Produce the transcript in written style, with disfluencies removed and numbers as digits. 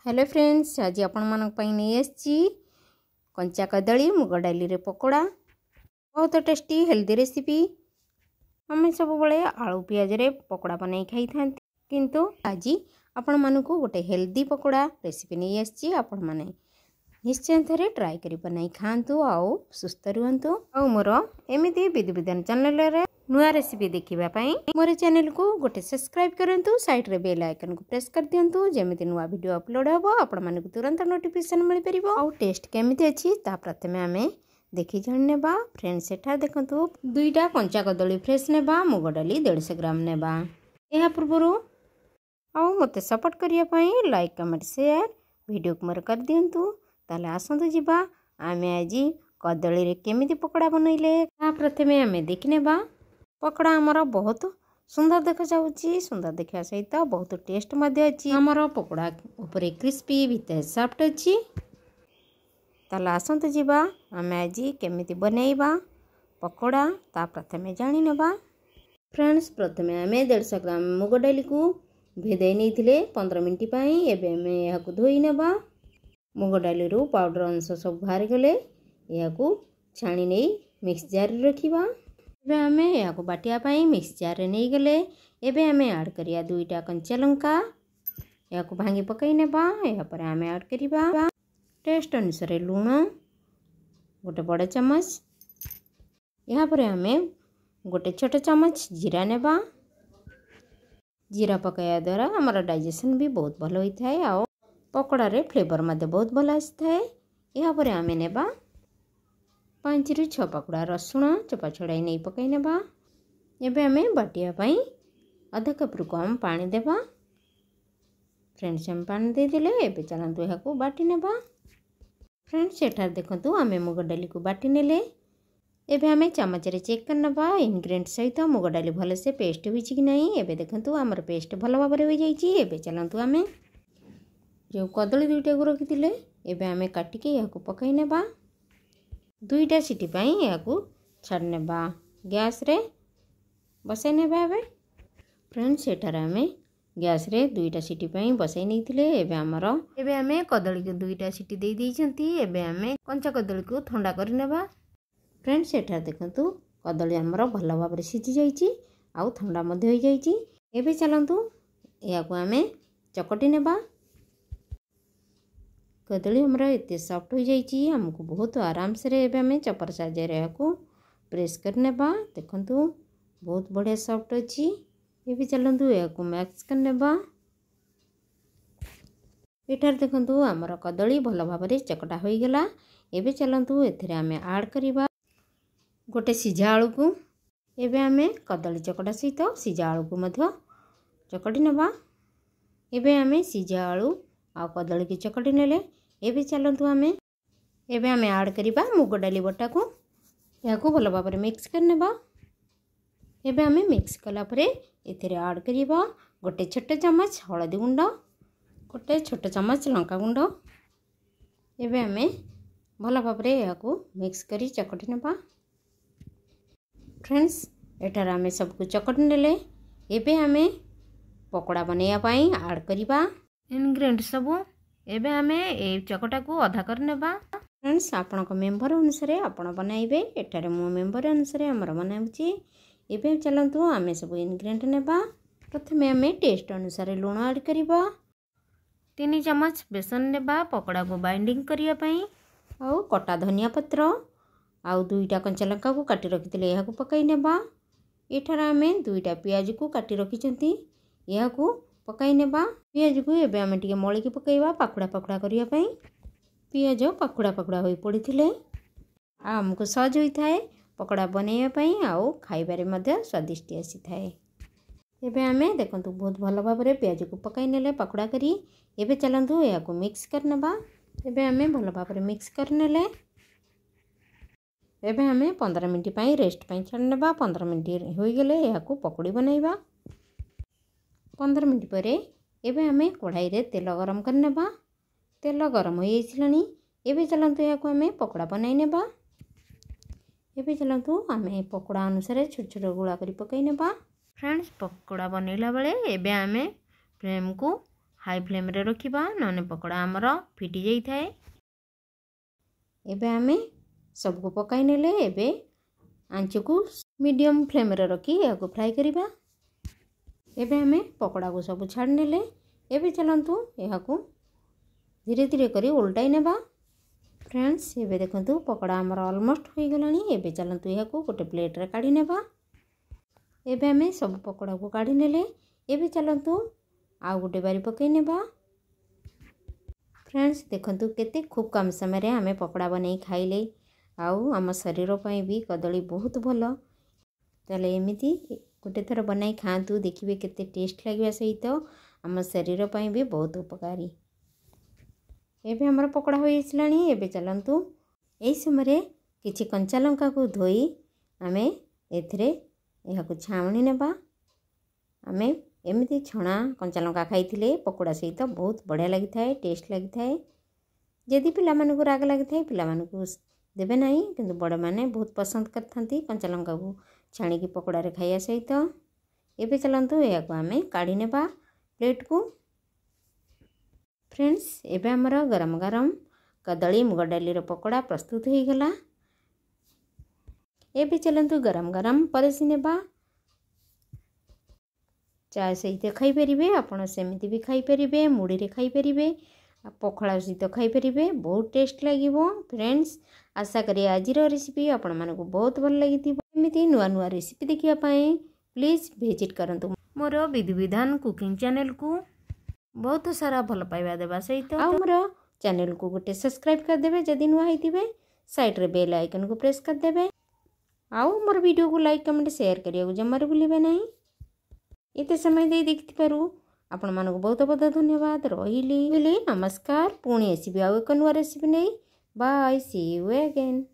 Hello friends, आज आपण नहीं कंचा कदली मुग डाली रे पकोड़ा बहुत टेस्टी हेल्दी रेसिपी। आम सब बड़े आलू पियाज रे पकोड़ा बनाई खाई था, किंतु आज आपण मानकु गोटे हेल्दी पकोड़ा रेसिपी नहीं आसी। आपण माने निश्चय थे ट्राए करी बनाई खातु आउ सुस्थ रुहतु। आउ मोर एमती विधि विधान चैनल रे नुआ रेसिपी देखापी मोर चैनल को गोटे सब्सक्राइब करंतु, साइड रे बेल आइकन को प्रेस कर दियंतु, जेमिति नुआ वीडियो अपलोड हेबो आपण मानकु तुरंत नोटिफिकेशन मिल परिबो। आउ टेस्ट केमिति अछि ता प्रथमे आमे देखि जानिनेबा। फ्रेंड्स एठा देखंतु दुईटा कंचा कदली फ्रेश नेबा, मुग डाली 150 ग्राम नेबा। एहा पूर्वरु आउ मते सपोर्ट करिया पई लाइक कमेंट शेयर वीडियो को मोर कर दियंतु। ताले आसंतु जिबा आमे आजी कदली रे केमिति पकोड़ा बनैले ता प्रथमे आमे देखिनेबा। पकोड़ा आमर बहुत सुंदर देखा जाउची, सुंदर देखा सहित बहुत टेस्ट मध्य अछि। आमर पकोड़ा ऊपर क्रिस्पी भीतर सॉफ्ट अछि। ताले आसंतु जिबा आमे आजी केमिति बनैबा पकोड़ा ता प्रथमे जानि नेबा। फ्रेंड्स प्रथमे आमे 150 ग्राम मुग डाली को भेदै नैथिले 15 मिनिट पई। एबे आमे याकू धोई नेबा। मुग डाली रो पाउडर अंश सब बाहर गले याकू छाणी नै मिक्स जार रखिबा। एबे आमे याकू बाटिया पई मिक्स जार नै गले। एबे आमे ऐड करिया 2टा कंचा लंका, याकू भांगी पकई नेबा। या पर आमे ऐड करिबा टेस्ट अनुसार लूण गोटे बड़ चम्मच। या पर आमे गोटे छोट चम्मच जीरा नेबा। जीरा पकाया द्वारा हमारा डाइजेशन भी बहुत भल होता है और पकोड़ा रे फ्लेवर मध्य बहुत भल आसता है। या पर आमे नेबा 5 ରୁ 6 पकोड़ा रसुण चोपा छड़ाई नहीं पकई नेबा। एबे आमे बाटिया पई आधा कप रु कम पानी देबा। फ्रेंड्स हम पानी दे दिले। एबे चलंतु याकू बाटी नेबा। फ्रेंड्स एठार देखंतु आमे मुग डाली को बाटी नेले। एबे आमे चमच रे चेक करनबा इंग्रेडिएंट सहित मुग डाली भले से पेस्ट होई छि कि नहीं। एबे देखंतु हमर पेस्ट भलो भाबरे होई जाई छि। एबे चलंतु आमे जो कदली दुईटा को रखिथिले एबे आमे काटी के याकू पकई नेबा। 2टा सीटी पई याकू छाड़ नेबा। गैस रे बसाई नेबा। एबे फ्रेंड्स एठार आमे गैस रे 2टा सीटी पई बसाई नैथिले। एबे आमे कदली को 2टा सीटी दे दी छंती। एबे आमे कंचा कदली को ठंडा कर नेबा। फ्रेंड्स एठार देखंतु कदली हमर भल भाबरे सिझी जाई छि आउ ठंडा मध्य होई जाई छि। एबे चलंतु याकू आमे चकटी नेबा। कदली हमरा एते सॉफ्ट हो जाई छि, हमको बहुत आराम से रे एबे हमें चपर साजे रे याकू प्रेस कर नेबा। देखंतु बहुत बढ़िया सॉफ्ट अछि। एबे चलंतु याकू मिक्स कर नेबा। एठार देखंतु हमर कदली भल भाबरे चकटा होई गेला। एबे चलंतु एथिरे हमें ऐड करिबा गोटे सिझा आलू को। एबे हमें कदली चकटा सहित सिझा आलू को मध्य चकटी नेबा। एबे हमें सिझा आलू आ कदली की चकटी नेले। एबे चलंतु एबे हमें ऐड करिबा मुग डाली बटा को। याकू भल भाबरे मिक्स कर नेबा। एबे हमें मिक्स कला परे एथिरे ऐड करिबा गोटे छोट चम्मच हळदी गुंड, गोटे छोट चम्मच लंका गुंड। एबे हमें भल भाबरे याकू मिक्स करी चकटी नेबा। फ्रेंड्स एठार हमें सब कुछ चकटी नेले। एबे हमें पकोड़ा बनैया पई ऐड करिबा इंग्रेडिएंट सब। एबे हमें ए चकटा को आधा कर नेबा। फ्रेंड्स आपण को मेंबर अनुसार आपण बनाइबे। एठारे मो मेंबर अनुसार हमर बनाउची। एबे चलंतु आमे सब इंग्रेडिएंट नेबा। प्रथमे हमें टेस्ट अनुसार लूण ऐड करिबा। 3 चम्मच बेसन नेबा पकोड़ा को बाइंडिंग करिया पई। आउ कटा धनिया पत्र आउ 2टा कंचा लंका को काटी रखिथिले याकू पकई नेबा। एठार हमें 2टा प्याज को काटी रखिचंती याकू पकई नेबा। पियाज को एबे हमें टिके मळी के पकईबा पाखुड़ा पाखुड़ा करिया पई। पियाज पाखुड़ा पाखुड़ा होई पड़िथिले आ हमको सहज होई थाए पकोड़ा बनैया पई आउ खाइबारे मध्य स्वादिष्ट आसी थाए। एबे हमें देखंतु बहुत भल भाबरे पियाज को पकई नेले पाखुड़ा करी। एबे चलंतु याकू मिक्स कर नेबा। एबे हमें भल भाबरे मिक्स कर नेले। एबे हमें 15 मिनिट पई रेस्ट पई छाड़ नेबा। 15 मिनिट होई गेले याकू पकोड़ी बनैबा। 15 मिनिट परे एबे हमें कढ़ाई रे तेल गरम कर नेबा। तेल गरम हो जाइछलानी। एबे चलंतु याकू हमें पकोड़ा बनाई नेबा। एबे चलंतु हमें पकोड़ा अनुसार छोट छोट गुळा करी पकई नेबा। फ्रेंड्स पकोड़ा बनैला बेले एबे हमें फ्लेम को हाई फ्लेम रे रखिबा नने पकोड़ा आमर फिटी जाई थाए। एबे आमे सबको पकाई नेले एबे आंच को मीडियम फ्लेम रे रखी याको फ्राई करिबा। एबे आमे पकोड़ा को सब छाड़ नेले एबे चलंतु याको धीरे धीरे करी उल्टाई नेबा। फ्रेंड्स एबे देखंतु पकोड़ा आमर ऑलमोस्ट हो गलानी। एबे चलंतु याको गोटे प्लेट रे काढी नेबा। एबे आमे सब पकोड़ा को काढी नेले एबे चलंतु आउ गोटे बारी पकई नेबा। फ्रेंड्स देखंतु केते खूब कम समय रे आमे पकोड़ा बनै खाइले आउ आम शरीर पई भी कदली बहुत भलो। ताले एमिति गोटे थर बनाई खातु देखिबे केते टेस्ट लागिबा सहित आम शरीर पई भी बहुत उपकारी। एबे हमर पकोड़ा हो आसलानी। एबे चलंतु एई समय किछि कंचा लंका को धोई आमे एथरे याको छाउनी नेबा। आमे एमिति छणा कंचा लंका खाइथिले पकोड़ा सहित बहुत बढ़िया लगी थाए, टेस्ट लगी थाए। जदि पिला मानकु राग लगी थाए पिला मानकु देबे नाही, किंतु बड़ माने बहुत पसंद करथांती कंचा लंका को छाणी की पकोड़ा रे खाइया सहित। एबे चलंतु याको आमे काढी नेबा प्लेट को। फ्रेंड्स एबे हमर गरम गरम कदली मुग डाली रो पकोड़ा प्रस्तुत हो गला। एबे चलंतु गरम गरम परसी नेबा। चाय सहित खाई परिबे, आपण सेमिति भी खाई परिबे, मुड़ी रे खाई परिबे, पखड़ा सहित खाई परिबे, बहुत टेस्ट लागिवो। फ्रेंड्स आशा करी आज रेसिपी आपण मानकु बहुत भल लागिथिबो। एमिति नुआ नुआ रेसिपी देखिया पाए प्लीज विजिट करंतु मोर विधि विधान कुकिंग चैनल को। बहुत सारा भल पाइबा देबा सहित आ मोर चैनल को गोटे सब्सक्राइब कर देबे जदि नुआ हैतिबे। साइड रे बेल आइकन को प्रेस कर देबे। आउ मोर वीडियो को लाइक कमेंट शेयर करिया जमार भूलिबे नहीं। एते समय दे देखिथिबारु आपण मानकु बहुत बहुत धन्यवाद। रहिली नमस्कार। पुणी आसीबे आउ एक नुआ रेसिपी नहीं। Bye, see you again.